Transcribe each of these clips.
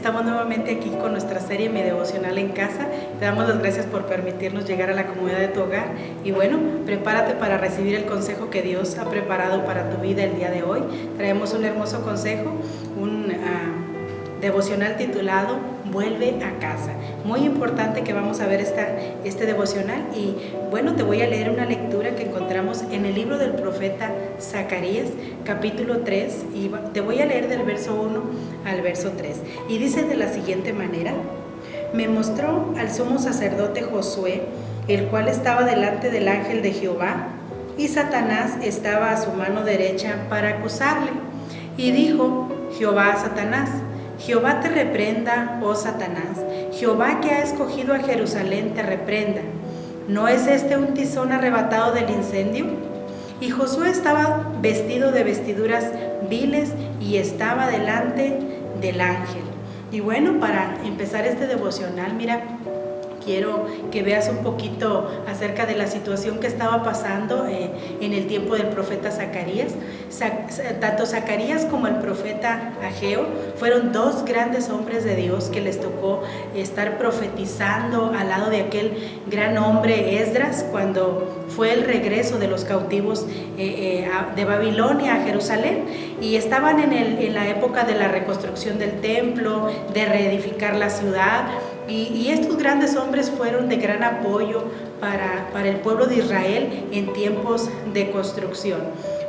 Estamos nuevamente aquí con nuestra serie Mi Devocional en Casa. Te damos las gracias por permitirnos llegar a la comodidad de tu hogar. Y bueno, prepárate para recibir el consejo que Dios ha preparado para tu vida el día de hoy. Traemos un hermoso consejo, un devocional titulado Vuelve a casa. Muy importante que vamos a ver este devocional. Y bueno, te voy a leer una lectura que encontramos en el libro del profeta Zacarías, capítulo 3, y te voy a leer del verso 1 al verso 3. Y dice de la siguiente manera: me mostró al sumo sacerdote Josué, el cual estaba delante del ángel de Jehová, y Satanás estaba a su mano derecha para acusarle. Y dijo Jehová a Satanás: Jehová te reprenda, oh Satanás. Jehová, que ha escogido a Jerusalén, te reprenda. ¿No es este un tizón arrebatado del incendio? Y Josué estaba vestido de vestiduras viles y estaba delante del ángel. Y bueno, para empezar este devocional, mira, quiero que veas un poquito acerca de la situación que estaba pasando en el tiempo del profeta Zacarías. Tanto Zacarías como el profeta Ageo fueron dos grandes hombres de Dios que les tocó estar profetizando al lado de aquel gran hombre Esdras cuando fue el regreso de los cautivos de Babilonia a Jerusalén, y estaban en la época de la reconstrucción del templo, de reedificar la ciudad. Y estos grandes hombres fueron de gran apoyo para el pueblo de Israel en tiempos de construcción.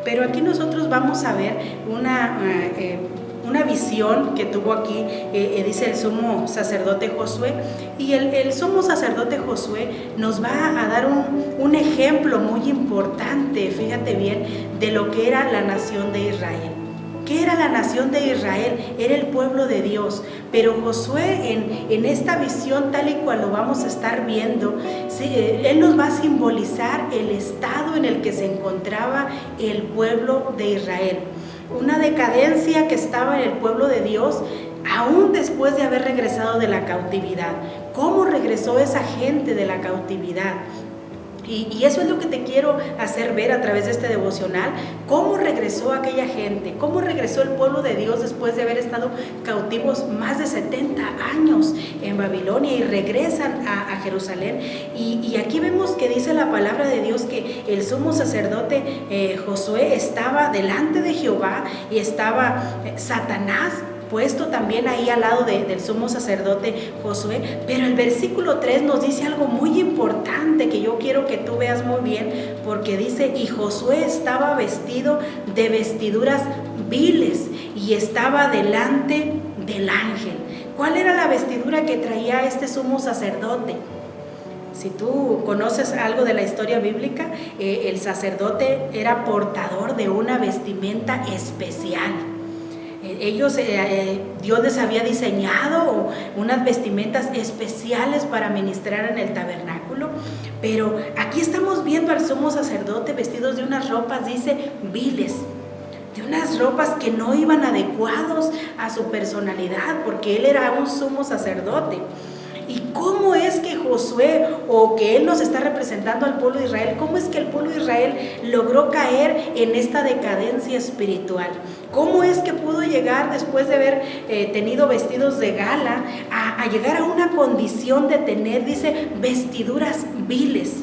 Pero aquí nosotros vamos a ver una visión que tuvo aquí, dice el sumo sacerdote Josué, y el sumo sacerdote Josué nos va a dar un ejemplo muy importante, fíjate bien, de lo que era la nación de Israel. ¿Qué era la nación de Israel? Era el pueblo de Dios. Pero Josué, en esta visión tal y cual lo vamos a estar viendo, él nos va a simbolizar el estado en el que se encontraba el pueblo de Israel. Una decadencia que estaba en el pueblo de Dios, aún después de haber regresado de la cautividad. ¿Cómo regresó esa gente de la cautividad? Y eso es lo que te quiero hacer ver a través de este devocional: cómo regresó aquella gente, cómo regresó el pueblo de Dios después de haber estado cautivos más de 70 años en Babilonia, y regresan a Jerusalén. Y aquí vemos que dice la palabra de Dios que el sumo sacerdote Josué estaba delante de Jehová, y estaba Satanás puesto también ahí al lado del sumo sacerdote Josué. Pero el versículo 3 nos dice algo muy importante que yo quiero que tú veas muy bien, porque dice: y Josué estaba vestido de vestiduras viles y estaba delante del ángel. ¿Cuál era la vestidura que traía este sumo sacerdote? Si tú conoces algo de la historia bíblica, el sacerdote era portador de una vestimenta especial. Dios les había diseñado unas vestimentas especiales para ministrar en el tabernáculo. Pero aquí estamos viendo al sumo sacerdote vestidos de unas ropas, dice, viles, de unas ropas que no iban adecuados a su personalidad, porque él era un sumo sacerdote. ¿Y cómo es que Josué, o que él nos está representando al pueblo de Israel, cómo es que el pueblo de Israel logró caer en esta decadencia espiritual? ¿Cómo es que pudo llegar, después de haber tenido vestidos de gala, a llegar a una condición de tener, dice, vestiduras viles?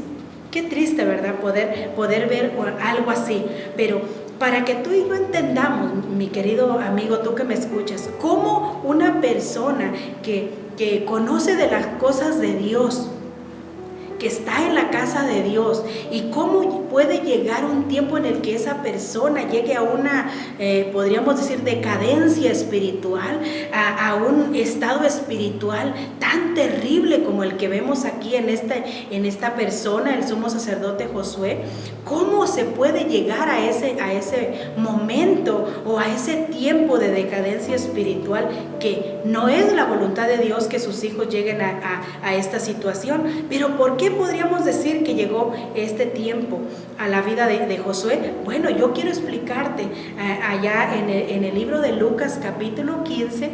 Qué triste, ¿verdad? Poder ver algo así. Pero para que tú y yo entendamos, mi querido amigo, tú que me escuchas, cómo una persona que conoce de las cosas de Dios, que está en la casa de Dios, y cómo puede llegar un tiempo en el que esa persona llegue a una, podríamos decir, decadencia espiritual, a un estado espiritual tan terrible como el que vemos aquí en esta persona, el sumo sacerdote Josué. ¿Cómo se puede llegar a ese momento o a ese tiempo de decadencia espiritual, que no es la voluntad de Dios que sus hijos lleguen a esta situación? Pero ¿por qué podríamos decir que llegó este tiempo a la vida de Josué? Bueno, yo quiero explicarte allá en el libro de Lucas capítulo 15,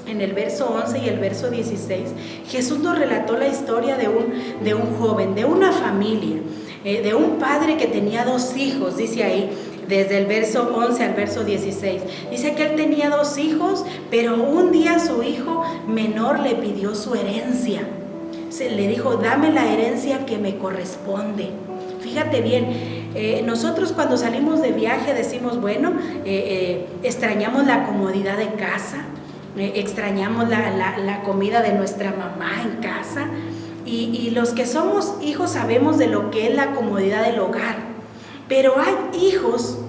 en el verso 11 y el verso 16, Jesús nos relató la historia de un joven, de una familia, de un padre que tenía dos hijos, dice ahí. desde el verso 11 al verso 16. Dice que él tenía 2 hijos, pero un día su hijo menor le pidió su herencia. Le dijo, dame la herencia que me corresponde. Fíjate bien, nosotros cuando salimos de viaje decimos, bueno, extrañamos la comodidad de casa, extrañamos la comida de nuestra mamá en casa, y los que somos hijos sabemos de lo que es la comodidad del hogar. Pero hay hijos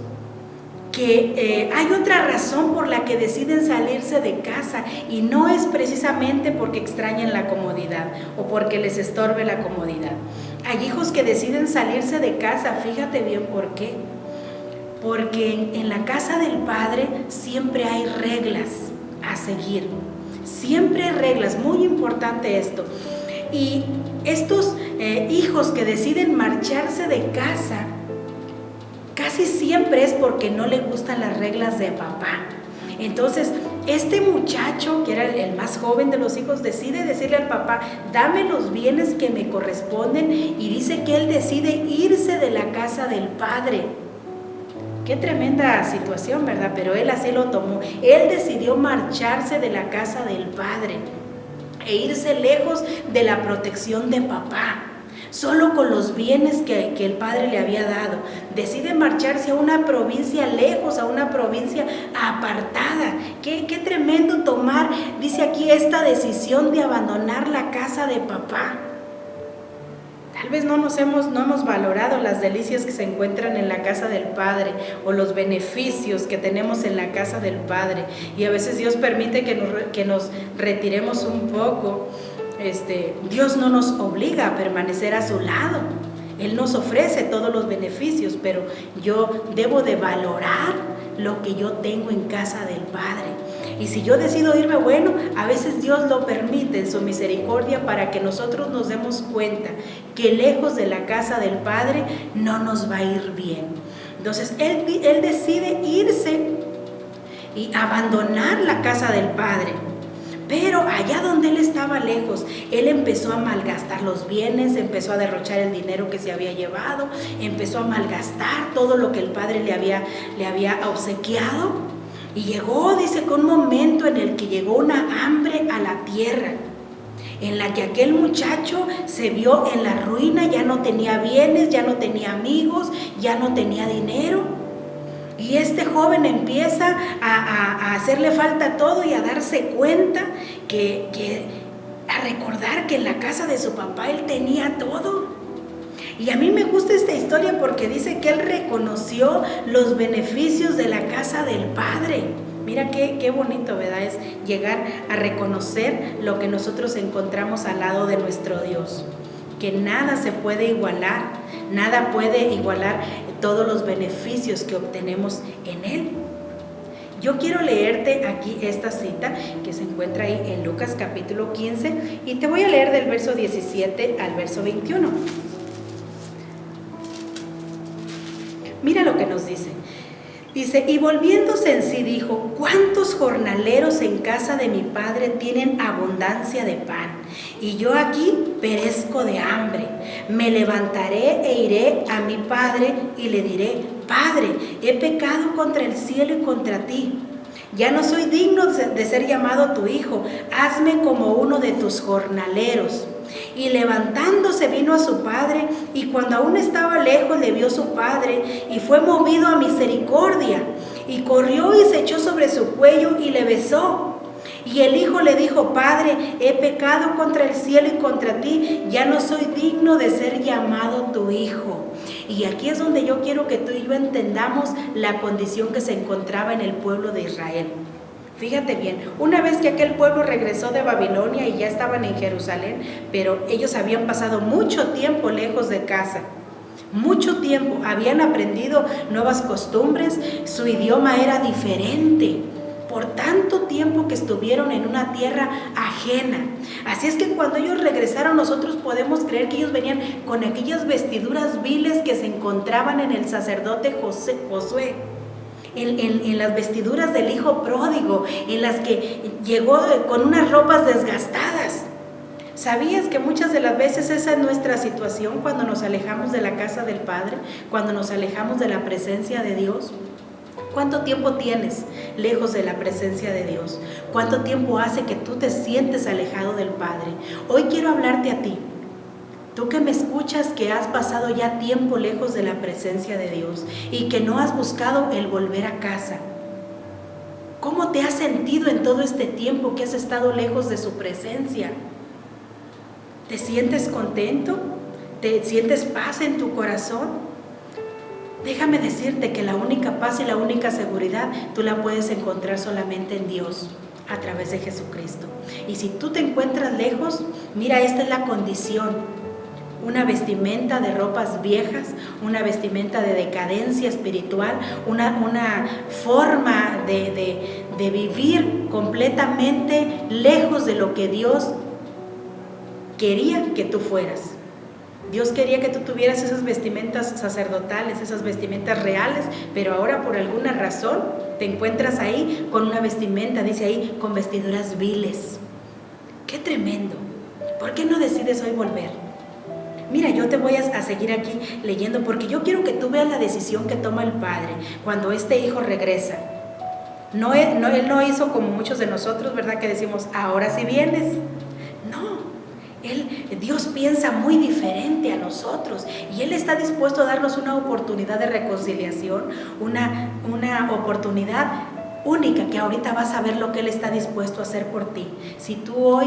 que hay otra razón por la que deciden salirse de casa, y no es precisamente porque extrañan la comodidad o porque les estorbe la comodidad. Hay hijos que deciden salirse de casa, fíjate bien por qué. Porque en la casa del Padre siempre hay reglas a seguir, siempre hay reglas, muy importante esto. Y estos hijos que deciden marcharse de casa, casi siempre es porque no le gustan las reglas de papá. Entonces, este muchacho, que era el más joven de los hijos, decide decirle al papá, dame los bienes que me corresponden, y dice que él decide irse de la casa del padre. Qué tremenda situación, ¿verdad? Pero él así lo tomó. Él decidió marcharse de la casa del padre e irse lejos de la protección de papá, solo con los bienes que el padre le había dado. Decide marcharse a una provincia lejos, a una provincia apartada. Qué tremendo tomar, dice aquí, esta decisión de abandonar la casa de papá. Tal vez no hemos valorado las delicias que se encuentran en la casa del Padre, o los beneficios que tenemos en la casa del Padre. Y a veces Dios permite que nos retiremos un poco. Dios no nos obliga a permanecer a su lado. Él nos ofrece todos los beneficios, pero yo debo de valorar lo que yo tengo en casa del Padre. Y si yo decido irme, bueno, a veces Dios lo permite en su misericordia para que nosotros nos demos cuenta que lejos de la casa del Padre no nos va a ir bien. Entonces él decide irse y abandonar la casa del Padre. Pero allá donde él estaba lejos, él empezó a malgastar los bienes, empezó a derrochar el dinero que se había llevado, empezó a malgastar todo lo que el Padre le había obsequiado. Y llegó, dice, con un momento en el que llegó una hambre a la tierra, en la que aquel muchacho se vio en la ruina, ya no tenía bienes, ya no tenía amigos, ya no tenía dinero. Y este joven empieza a hacerle falta todo y a darse cuenta a recordar que en la casa de su papá él tenía todo. Y a mí me gusta esta historia porque dice que él reconoció los beneficios de la casa del Padre. Mira qué bonito, ¿verdad? Es llegar a reconocer lo que nosotros encontramos al lado de nuestro Dios. Que nada se puede igualar, nada puede igualar todos los beneficios que obtenemos en Él. Yo quiero leerte aquí esta cita que se encuentra ahí en Lucas capítulo 15, y te voy a leer del verso 17 al verso 21. Mira lo que nos dice. Dice, y volviéndose en sí dijo, ¿cuántos jornaleros en casa de mi padre tienen abundancia de pan? Y yo aquí perezco de hambre. Me levantaré e iré a mi padre y le diré, Padre, he pecado contra el cielo y contra ti. Ya no soy digno de ser llamado tu hijo. Hazme como uno de tus jornaleros. Y levantándose vino a su padre, y cuando aún estaba lejos le vio su padre, y fue movido a misericordia, y corrió y se echó sobre su cuello y le besó. Y el hijo le dijo, Padre, he pecado contra el cielo y contra ti, ya no soy digno de ser llamado tu hijo. Y aquí es donde yo quiero que tú y yo entendamos la condición que se encontraba en el pueblo de Israel. Fíjate bien, una vez que aquel pueblo regresó de Babilonia y ya estaban en Jerusalén, pero ellos habían pasado mucho tiempo lejos de casa, mucho tiempo, habían aprendido nuevas costumbres, su idioma era diferente, por tanto tiempo que estuvieron en una tierra ajena. Así es que cuando ellos regresaron, nosotros podemos creer que ellos venían con aquellas vestiduras viles que se encontraban en el sacerdote Josué. En las vestiduras del hijo pródigo, en las que llegó con unas ropas desgastadas. ¿Sabías que muchas de las veces esa es nuestra situación cuando nos alejamos de la casa del Padre, cuando nos alejamos de la presencia de Dios? ¿Cuánto tiempo tienes lejos de la presencia de Dios? ¿Cuánto tiempo hace que tú te sientes alejado del Padre? Hoy quiero hablarte a ti, tú que me escuchas, que has pasado ya tiempo lejos de la presencia de Dios y que no has buscado el volver a casa. ¿Cómo te has sentido en todo este tiempo que has estado lejos de su presencia? ¿Te sientes contento? ¿Te sientes paz en tu corazón? Déjame decirte que la única paz y la única seguridad tú la puedes encontrar solamente en Dios, a través de Jesucristo. Y si tú te encuentras lejos, mira, esta es la condición. Una vestimenta de ropas viejas, una vestimenta de decadencia espiritual, una forma de vivir completamente lejos de lo que Dios quería que tú fueras. Dios quería que tú tuvieras esas vestimentas sacerdotales, esas vestimentas reales, pero ahora por alguna razón te encuentras ahí con una vestimenta, dice ahí, con vestiduras viles. ¡Qué tremendo! ¿Por qué no decides hoy volver? Mira, yo te voy a seguir aquí leyendo porque yo quiero que tú veas la decisión que toma el Padre cuando este hijo regresa. Él no hizo como muchos de nosotros, ¿verdad? Que decimos, ahora sí vienes. No. Dios piensa muy diferente a nosotros y Él está dispuesto a darnos una oportunidad de reconciliación, una oportunidad única que ahorita vas a ver lo que Él está dispuesto a hacer por ti. Si tú hoy,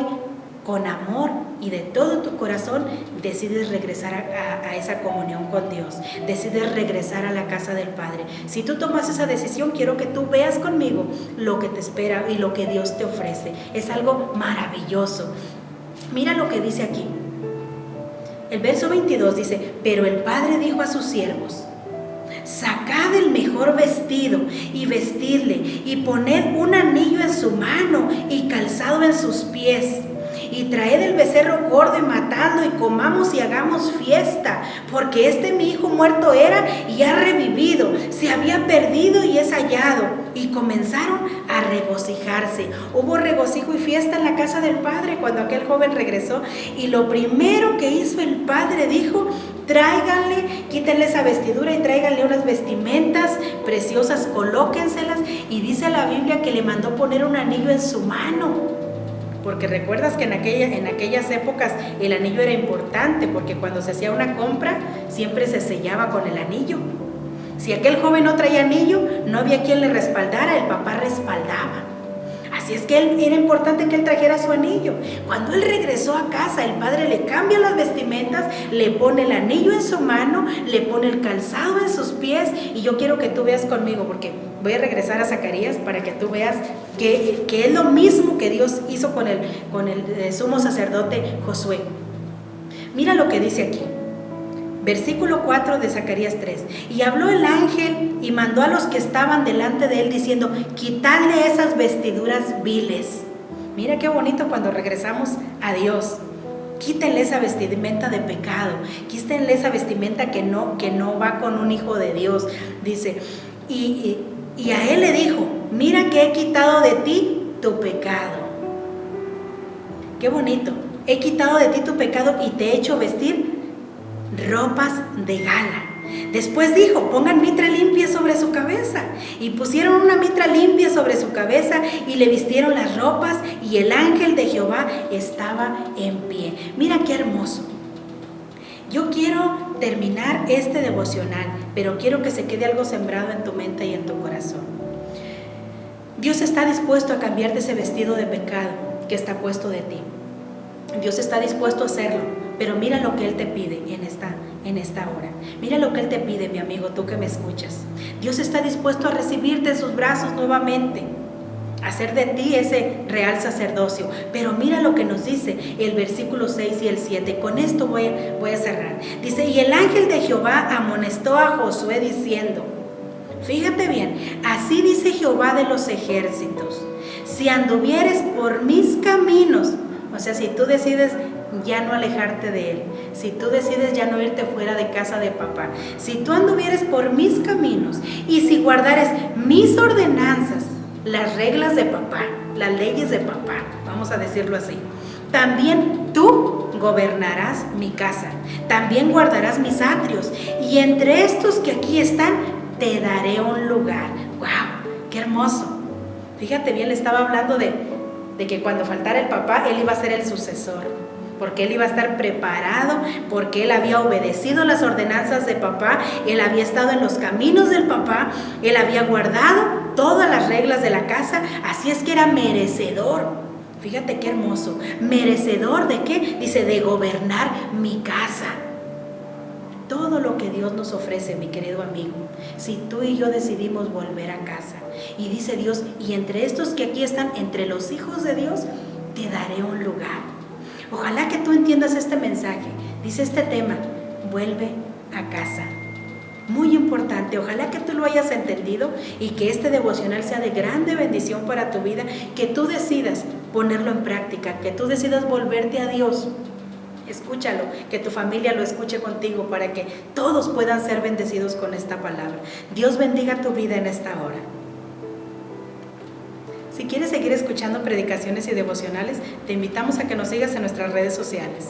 con amor y de todo tu corazón, decides regresar a esa comunión con Dios, decides regresar a la casa del Padre. Si tú tomas esa decisión, quiero que tú veas conmigo lo que te espera y lo que Dios te ofrece. Es algo maravilloso. Mira lo que dice aquí. El verso 22 dice, pero el Padre dijo a sus siervos, sacad el mejor vestido y vestidle y poned un anillo en su mano y calzado en sus pies. Y traed el becerro gordo y matadlo y comamos y hagamos fiesta, porque mi hijo muerto era y ha revivido, se había perdido y es hallado. Y comenzaron a regocijarse. Hubo regocijo y fiesta en la casa del Padre cuando aquel joven regresó. Y lo primero que hizo el Padre dijo, tráiganle, quítenle esa vestidura y tráiganle unas vestimentas preciosas, colóquenselas. Y dice la Biblia que le mandó poner un anillo en su mano. Porque recuerdas que en aquellas épocas el anillo era importante, porque cuando se hacía una compra siempre se sellaba con el anillo. Si aquel joven no traía anillo, no había quien le respaldara, el papá respaldaba. Así es que era importante que él trajera su anillo. Cuando él regresó a casa, el Padre le cambia las vestimentas, le pone el anillo en su mano, le pone el calzado en sus pies. Y yo quiero que tú veas conmigo, porque voy a regresar a Zacarías para que tú veas que es lo mismo que Dios hizo con el sumo sacerdote Josué. Mira lo que dice aquí. Versículo 4 de Zacarías 3. Y habló el ángel y mandó a los que estaban delante de él diciendo, quitadle esas vestiduras viles. Mira qué bonito cuando regresamos a Dios. Quítenle esa vestimenta de pecado, quítenle esa vestimenta que no va con un hijo de Dios. Dice, y a él le dijo, mira que he quitado de ti tu pecado. Qué bonito. He quitado de ti tu pecado y te he hecho vestir ropas de gala. Después dijo, pongan mitra limpia sobre su cabeza. Y pusieron una mitra limpia sobre su cabeza y le vistieron las ropas, y el ángel de Jehová estaba en pie. Mira qué hermoso. Yo quiero terminar este devocional, pero quiero que se quede algo sembrado en tu mente y en tu corazón. Dios está dispuesto a cambiarte ese vestido de pecado que está puesto de ti. Dios está dispuesto a hacerlo. Pero mira lo que Él te pide en esta hora. Mira lo que Él te pide, mi amigo, tú que me escuchas. Dios está dispuesto a recibirte en sus brazos nuevamente, a hacer de ti ese real sacerdocio. Pero mira lo que nos dice el versículo 6 y el 7. Con esto voy a cerrar. Dice, y el ángel de Jehová amonestó a Josué diciendo, fíjate bien, así dice Jehová de los ejércitos, si anduvieres por mis caminos, o sea, si tú decides ya no alejarte de Él, si tú decides ya no irte fuera de casa de papá, si tú anduvieres por mis caminos y si guardares mis ordenanzas, las reglas de papá, las leyes de papá, vamos a decirlo así, también tú gobernarás mi casa, también guardarás mis atrios, y entre estos que aquí están, te daré un lugar. ¡Wow! ¡Qué hermoso! Fíjate bien, le estaba hablando de que cuando faltara el papá, él iba a ser el sucesor, porque él iba a estar preparado, porque él había obedecido las ordenanzas de papá, él había estado en los caminos del papá, él había guardado todas las reglas de la casa, así es que era merecedor. Fíjate qué hermoso, merecedor ¿de qué? Dice, de gobernar mi casa. Todo lo que Dios nos ofrece, mi querido amigo, si tú y yo decidimos volver a casa, y dice Dios, y entre estos que aquí están, entre los hijos de Dios, te daré un lugar. Ojalá que tú entiendas este mensaje. Dice este tema, vuelve a casa. Muy importante, ojalá que tú lo hayas entendido y que este devocional sea de grande bendición para tu vida, que tú decidas ponerlo en práctica, que tú decidas volverte a Dios. Escúchalo, que tu familia lo escuche contigo para que todos puedan ser bendecidos con esta palabra. Dios bendiga tu vida en esta hora. Si quieres seguir escuchando predicaciones y devocionales, te invitamos a que nos sigas en nuestras redes sociales.